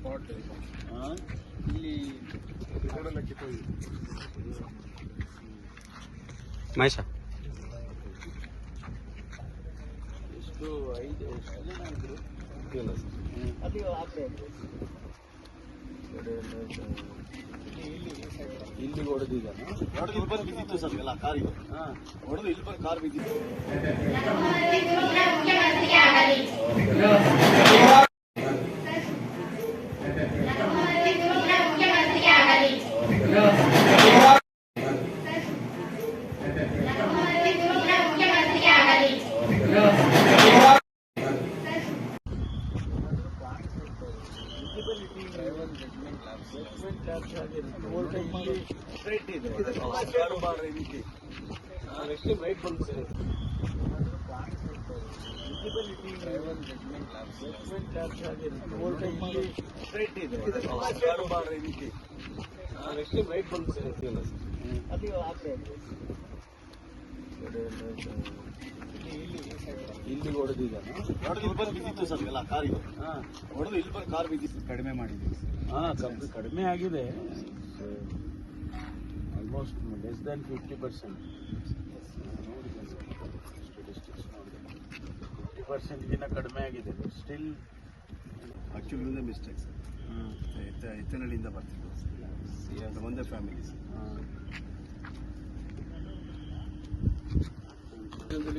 Spot ಇಲ್ಲಿ ಮಹೇಶ ಎಷ್ಟು 5 ಜನ ಇದ್ರು ಅದು ಆದ್ರೆ ಇಲ್ಲಿ ಹೊಡೆದಿದ್ದಾನೆ ಹೊಡೆದು ಇಲ್ಲಿ ಬಂದು ಬಿದ್ದಿತ್ತು ಸರ್ ಎಲ್ಲ ಕಾರಿಗೆ ಹೊಡೆದು ಇಲ್ಲಿ ಬಂದು ಕಾರ್ ಬಿದ್ದಿತ್ತು ಸ್ಟ್ರೈಟ್ ಇದೆ ಎಷ್ಟು ರೈಟ್ ಬಂದು ಸರ್ ಸ್ಟ್ರೈಟ್ ಇದೆ ಎಷ್ಟು ರೈಟ್ ಬಂದು ಸರ್ ಅದು ಆದ್ರೆ ಇಲ್ಲಿ ಹೊಡೆದಿದ್ದಾನೆ ಹೊಡೆದು ಇಲ್ಲಿ ಬಂದು ಬಿದ್ದಿತ್ತು ಸರ್ ಎಲ್ಲ ಕಾರಿಗೆ ಹೊಡೆದು ಇಲ್ಲಿ ಬಂದು ಕಾರ್ ಬಿದ್ದಿತ್ತು ಕಡಿಮೆ ಮಾಡಿದ್ದೀವಿ ಕಡಿಮೆ ಆಗಿದೆ ಆಲ್ಮೋಸ್ಟ್ ಲೆಸ್ ದ್ಯಾನ್ 50%. 50%ಗಿಂತ ಕಡಿಮೆ ಆಗಿದೆ ಸ್ಟಿಲ್ ಆಕ್ಚುಲಿ ಮಿಸ್ಟೇಕ್ ಸರ್ ಎತ್ತನಹಳ್ಳಿಯಿಂದ ಬರ್ತಿದ್ದು ಒಂದೇ ಫ್ಯಾಮಿಲಿ ಸರ್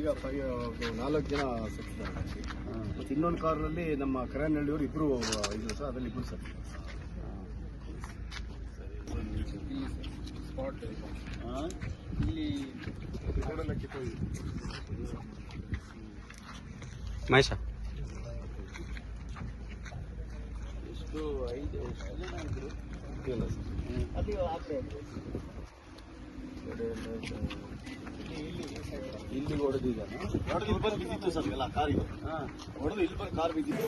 ಈಗ 4 ಜನ ಸತ್ತಿದ್ದಾರೆ ಮತ್ತು ಇನ್ನೊಂದು ಕಾರ್ನಲ್ಲಿ ನಮ್ಮ ಕರನಹಳ್ಳಿಯವರು ಇಬ್ಬರು ಇದ್ರು ಸರ್ ಅದರಲ್ಲಿ ಇಬ್ಬರು ಸರ್ ಸ್ಪಾಟ್ ಇಲ್ಲಿ ಮಹೇಶ ಎಷ್ಟು 5 ಜನ ಇದ್ರು ಅದು ಆದ್ರೆ ಇಲ್ಲಿ ಹೊಡೆದಿದ್ದಾನೆ ಹೊಡೆದು ಇಲ್ಲಿ ಬಂದು ಬಿದ್ದಿತ್ತು ಸರ್ ಎಲ್ಲ ಕಾರಿಗೆ ಹೊಡೆದು ಇಲ್ಲಿ ಬಂದು ಕಾರ್ ಬಿದ್ದಿತ್ತು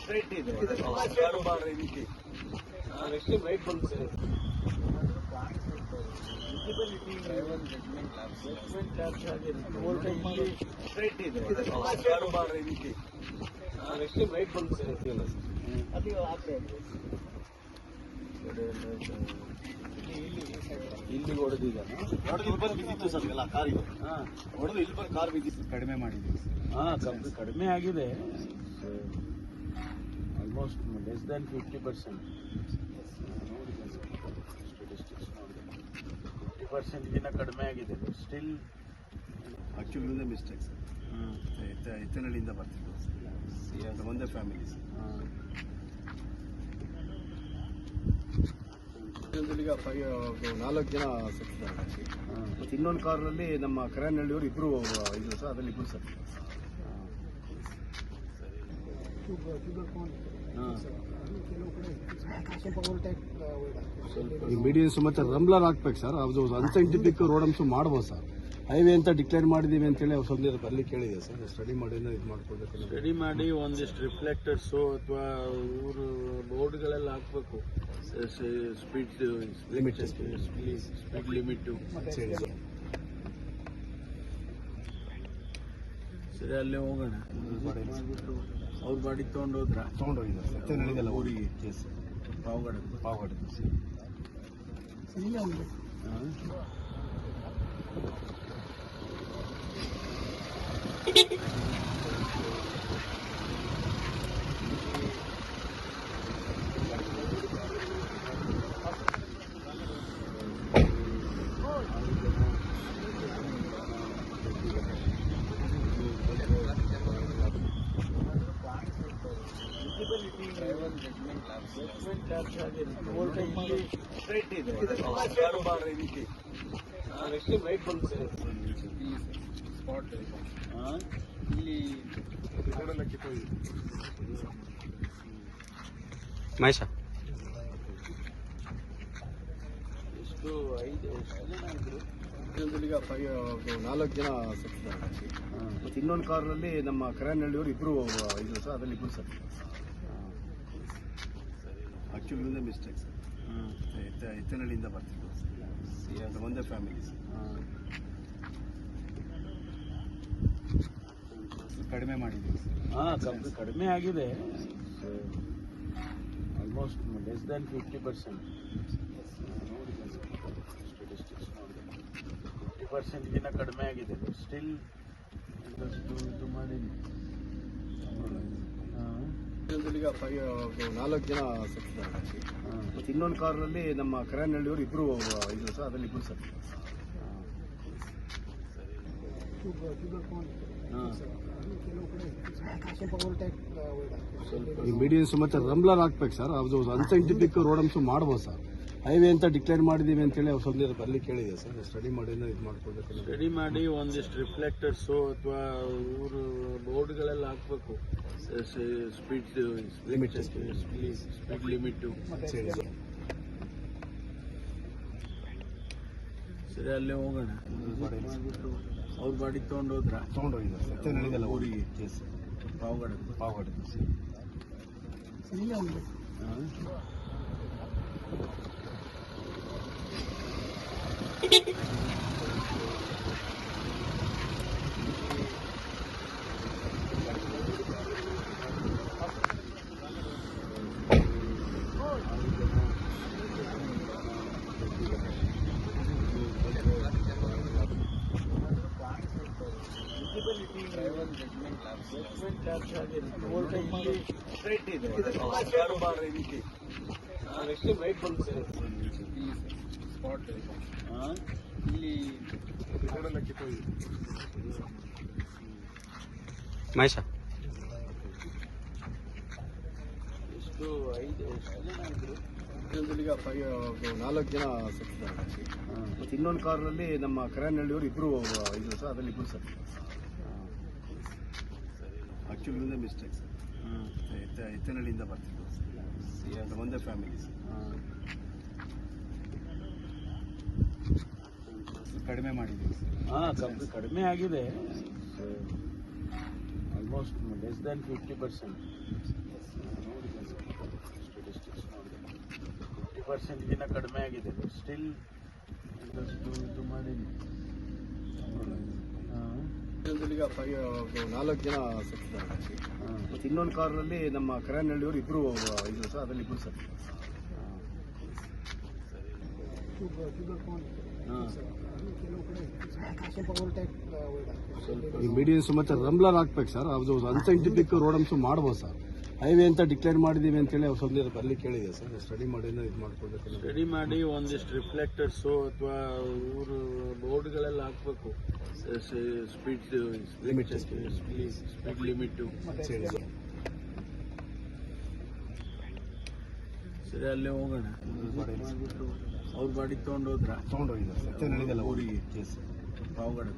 ಸ್ಟ್ರೈಟ್ ಇದೆ ಎಷ್ಟು ರೈಟ್ ಬಂದು ಸರ್ ಸ್ಟ್ರೈಟ್ ಇದೆ ಎಷ್ಟು ರೈಟ್ ಬಂದು ಸರ್ ಅದು ಆದ್ರೆ ಇಲ್ಲಿ ಹೊಡೆದಿದ್ದಾನೆ ಹೊಡೆದು ಇಲ್ಲಿ ಬಂದು ಬಿದ್ದಿತ್ತು ಸರ್ ಎಲ್ಲ ಕಾರಿಗೆ ಹೊಡೆದು ಇಲ್ಲಿ ಬಂದು ಕಾರ್ ಬಿದ್ದಿತ್ತು ಕಡಿಮೆ ಮಾಡಿದ್ದೀವಿ ಕಡಿಮೆ ಆಗಿದೆ ಆಲ್ಮೋಸ್ಟ್ ಲೆಸ್ ದ್ಯಾನ್ 50%. 50%ಗಿಂತ ಕಡಿಮೆ ಆಗಿದೆ ಸ್ಟಿಲ್ ಆಕ್ಚುಲಿ ಮಿಸ್ಟೇಕ್ ಸರ್ ಎತ್ತನಹಳ್ಳಿಯಿಂದ ಬರ್ತಿದ್ದು ಒಂದೇ ಫ್ಯಾಮಿಲಿ ಸರ್ ಈಗ 4 ಜನ ಸತ್ತಿದ್ದಾರೆ ಮತ್ತು ಇನ್ನೊಂದು ಕಾರ್ನಲ್ಲಿ ನಮ್ಮ ಕರನಹಳ್ಳಿಯವರು ಇಬ್ಬರು ಇದ್ರು ಸರ್ ಅದರಲ್ಲಿ ಇಬ್ಬರು ಸರ್ ಈ ಮೀಡಿಯನ್ಸ್ ಮತ್ತೆ ರಂಬ್ಲರ್ ಹಾಕ್ಬೇಕು ಸರ್ ಅದು ಅನ್ಸೈಂಟಿಫಿಕ್ ರೋಡ್ ಅಂಶ ಮಾಡ್ಬೋದು ಸರ್ ಹೈವೇ ಅಂತ ಡಿಕ್ಲೇರ್ ಮಾಡಿದೀವಿ ಅಂತೇಳಿ ಅವ್ರು ಸ್ವಲ್ಪ ಅಲ್ಲಿ ಕೇಳಿದೆ ಸರ್ ಸ್ಟಡಿ ಮಾಡಿ ಇದು ಮಾಡ್ಕೊಳ್ಬೇಕು ಸ್ಟಡಿ ಮಾಡಿ ಒಂದಿಷ್ಟು ರಿಫ್ಲೆಕ್ಟರ್ಸು ಅಥವಾ ಊರು ಬೋರ್ಡ್ಗಳೆಲ್ಲ ಹಾಕಬೇಕು ಸ್ಪೀಡ್ ಲಿಮಿಟ್ ಸ್ಪೀಡ್ ಲಿಮಿಟು ಸರಿ ಅಲ್ಲೇ ಹೋಗೋಣ ಅವ್ರ ಬಾಡಿಗೆ ತೊಗೊಂಡೋಗಿದ್ದಾರೆ ಊರಿಗೆ ಪಾವಗಡ ಸ್ಟ್ರೈಟ್ ಇದೆ ಎಷ್ಟು ರೈಟ್ ಬಂದು ಸರ್ ಸ್ಪಾಟ್ ಇಲ್ಲಿ ಮಹೇಶ ಎಷ್ಟು ಎಷ್ಟು 5 ಜನ ಇದ್ರು. ಈಗ 4 ಜನ ಸತ್ತಿದ್ದಾರೆ. ಮತ್ತು ಇನ್ನೊಂದು ಕಾರಲ್ಲಿ ನಮ್ಮ ಕರಾನಹಳ್ಳಿಯವರು ಇಬ್ಬರು ಇದ್ರು ಸರ್, ಅದರಲ್ಲಿ ಇಬ್ಬರು ಸತ್ತಿದ್ದಾರೆ. ಆ್ಯಕ್ಚುಲಿ ಒಂದೇ ಮಿಸ್ಟೇಕ್ ಸರ್, ಎತ್ತನಹಳ್ಳಿಯಿಂದ ಬರ್ತಿದ್ರು ಸರ್, ಒಂದೇ ಫ್ಯಾಮಿಲಿ ಸರ್. ಕಡಿಮೆ ಮಾಡಿದ್ದೀವಿ ಸರ್. ಕಡಿಮೆ ಆಗಿದೆ, ಆಲ್ಮೋಸ್ಟ್ ಲೆಸ್ ದ್ಯಾನ್ 50%. 50%ಗಿಂತ ಕಡಿಮೆ ಆಗಿದೆ. ಸ್ಟಿಲ್ ಇದು ಮಾಡಿ ಈಗ 4 ಜನ ಸತ್ತಿದ್ದಾರೆ. ಮತ್ತು ಇನ್ನೊಂದು ಕಾರಲ್ಲಿ ನಮ್ಮ ಕರಾನಹಳ್ಳಿಯವರು ಇಬ್ಬರು ಇದ್ರು ಸರ್, ಅದರಲ್ಲಿ ಇಬ್ಬರು ಸತ್ತಿದ್ದಾರೆ. ಈ ಮೀಡಿಯನ್ಸ್ ಮತ್ತೆ ರಂಬ್ಲರ್ ಹಾಕ್ಬೇಕು ಸರ್, ಅದು ಅನ್ಸೈಂಟಿಫಿಕ್ ರೋಡಮ್ಸ್ ಮಾಡ್ಬೋದು ಸರ್. ಹೈವೇ ಅಂತ ಡಿಕ್ಲೇರ್ ಮಾಡಿದೀವಿ ಅಂತೇಳಿ ಅವ್ರು ಸ್ವಲ್ಪ ಬರ್ಲಿ ಕೇಳಿದೆ ಸರ್, ಸ್ಟಡಿ ಮಾಡಿ ಇದು ಮಾಡ್ಕೊಳ್ಬೇಕು. ಸ್ಟಡಿ ಮಾಡಿ ಒಂದಿಷ್ಟು ರಿಫ್ಲೆಕ್ಟರ್ಸು ಅಥವಾ ಇವರು ಬೋರ್ಡ್ಗಳೆಲ್ಲ ಹಾಕ್ಬೇಕು. ಸ್ಪೀಡ್ ಲಿಮಿಟ್, ಸ್ಪೀಡ್ ಲಿಮಿಟು ಸರಿ, ಅಲ್ಲೇ ಹೋಗೋಣ. ಅವ್ರ ಗಾಡಿ ತೊಗೊಂಡೋಗಿದ್ದಾರೆ ಊರಿಗೆ ಕೇಸ್ ಪಾವಗಡ ಮಹೇಶ ಎಷ್ಟು 5 ಜನ ಇದ್ರು. ಈಗ 4 ಜನ ಸತ್ತಿದ್ದಾರೆ. ಮತ್ತು ಇನ್ನೊಂದು ಕಾರಲ್ಲಿ ನಮ್ಮ ಕರಾನಹಳ್ಳಿಯವರು ಇಬ್ಬರು ಇದ್ರು ಸರ್, ಅದರಲ್ಲಿ ಇಬ್ಬರು ಸತ್ತಿದ್ದಾರೆ. ಆ್ಯಕ್ಚುಲಿ ಒಂದೇ ಮಿಸ್ಟೇಕ್ ಸರ್, ಎತ್ತನಹಳ್ಳಿಯಿಂದ ಬರ್ತಿದ್ರು ಸರ್, ಒಂದೇ ಫ್ಯಾಮಿಲಿ ಸರ್. ಕಡಿಮೆ ಮಾಡಿದ್ದೀವಿ ಸರ್. ಕಡಿಮೆ ಆಗಿದೆ, ಆಲ್ಮೋಸ್ಟ್ ಲೆಸ್ ದ್ಯಾನ್ 50%. 50%ಗಿಂತ ಕಡಿಮೆ ಆಗಿದೆ. ಸ್ಟಿಲ್ ಇದು ಮಾಡಿ ಈಗ 4 ಜನ ಸತ್ತಿದ್ದಾರೆ. ಮತ್ತು ಇನ್ನೊಂದು ಕಾರಲ್ಲಿ ನಮ್ಮ ಕರಾನಹಳ್ಳಿಯವರು ಇಬ್ಬರು ಇದ್ರು ಸರ್, ಅದರಲ್ಲಿ ಇಬ್ಬರು ಸತ್ತಿದ್ದಾರೆ. ಈ ಮೀಡಿಯನ್ಸ್ ಮತ್ತೆ ರಂಬ್ಲರ್ ಹಾಕ್ಬೇಕು ಸರ್, ಅದು ಅನ್ಸೈಂಟಿಫಿಕ್ ರೋಡಮ್ಸ್ ಮಾಡ್ಬೋದು ಸರ್. ಹೈವೇ ಅಂತ ಡಿಕ್ಲೇರ್ ಮಾಡಿದೀವಿ ಅಂತೇಳಿ ಅವ್ರು ಸ್ವಲ್ಪ ಬರ್ಲಿ ಕೇಳಿದೆ ಸರ್, ಸ್ಟಡಿ ಮಾಡಿ ಇದು ಮಾಡ್ಕೊಳ್ಬೇಕು. ಸ್ಟಡಿ ಮಾಡಿ ಒಂದಿಷ್ಟು ರಿಫ್ಲೆಕ್ಟರ್ಸು ಅಥವಾ ಇವರು ಬೋರ್ಡ್ಗಳೆಲ್ಲ ಹಾಕ್ಬೇಕು. ಸ್ಪೀಡ್ ಲಿಮಿಟ್, ಸ್ಪೀಡ್ ಲಿಮಿಟು ಸರಿ, ಅಲ್ಲೇ ಹೋಗೋಣ. ಅವ್ರ ಗಾಡಿ ತೊಗೊಂಡೋಗಿದ್ದಾರೆ ಸರ್, ಊರಿಗೆ ಕೇಸ್ ಪಾವಗಡ